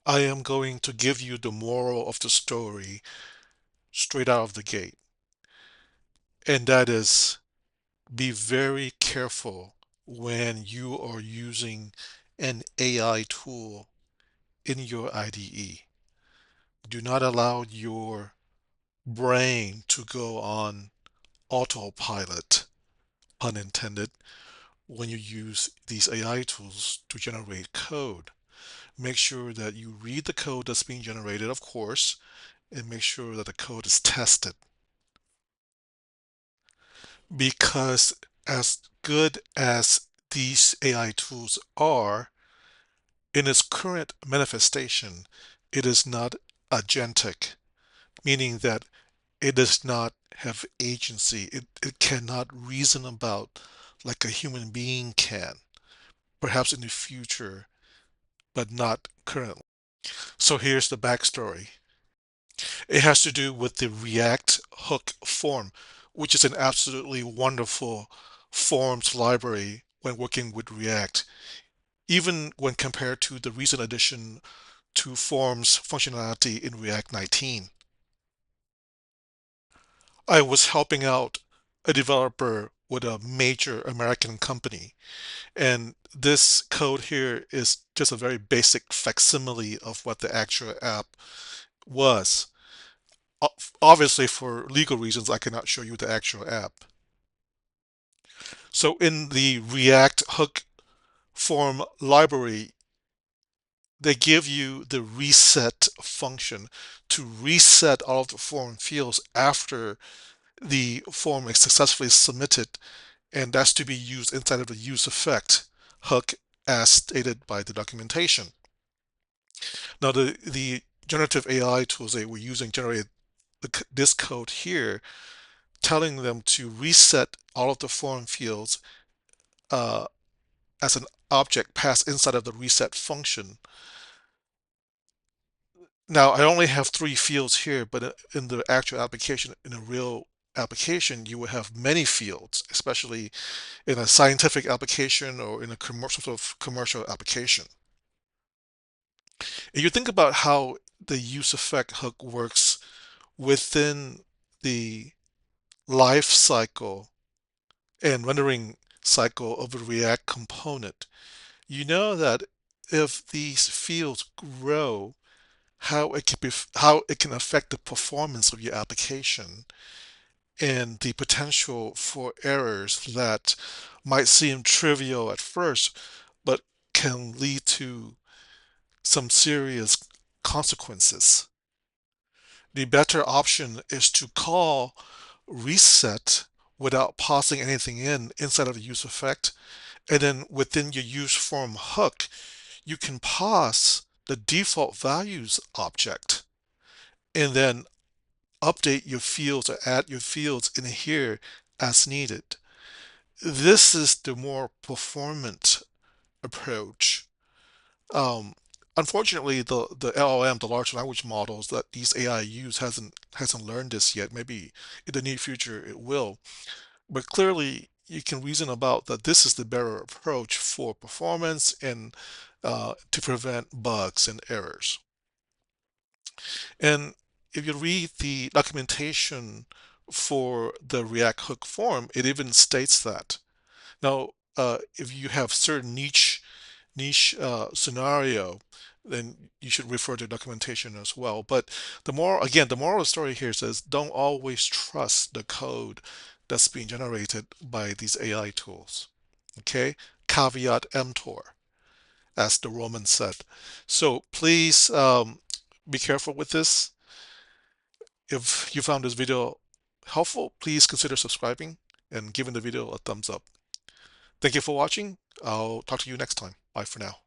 I am going to give you the moral of the story straight out of the gate. And that is be very careful when you are using an AI tool in your IDE. Do not allow your brain to go on autopilot, pun intended, when you use these AI tools to generate code. Make sure that you read the code that's being generated, of course, and make sure that the code is tested. Because as good as these AI tools are, in its current manifestation, it is not agentic, meaning that it does not have agency. It cannot reason about like a human being can, perhaps in the future, but not currently. So here's the backstory. It has to do with the React hook form, which is an absolutely wonderful forms library when working with React, even when compared to the recent addition to forms functionality in React 19. I was helping out a developer with a major American company, and this code here is just a very basic facsimile of what the actual app was. Obviously, for legal reasons, I cannot show you the actual app. So in the React hook form library, they give you the reset function to reset all of the form fields after the form is successfully submitted, and that's to be used inside of the use effect hook as stated by the documentation. Now, the generative AI tools that we're using generate this code here, telling them to reset all of the form fields uh, as an object passed inside of the reset function. Now, I only have three fields here, but in the actual application, in a real application, you will have many fields, especially in a scientific application or in a commercial sort of commercial application. If you think about how the use effect hook works within the life cycle and rendering cycle of a React component, you know that if these fields grow, how it can affect the performance of your application and the potential for errors that might seem trivial at first, but can lead to some serious consequences. The better option is to call reset without passing anything inside of the use effect. And then within your use form hook, you can pass the default values object and then update your fields or add your fields in here as needed. This is the more performant approach. Um, Unfortunately, the LLM, the large language models that these AI use hasn't learned this yet. Maybe in the near future it will, but clearly you can reason about that this is the better approach for performance and to prevent bugs and errors. And if you read the documentation for the React hook form, it even states that. Now, if you have certain niche scenario, then you should refer to documentation as well. But again, the moral of the story here says don't always trust the code that's being generated by these AI tools. Okay? Caveat emptor, as the Romans said. So please be careful with this. If you found this video helpful, please consider subscribing and giving the video a thumbs up. Thank you for watching. I'll talk to you next time. Bye for now.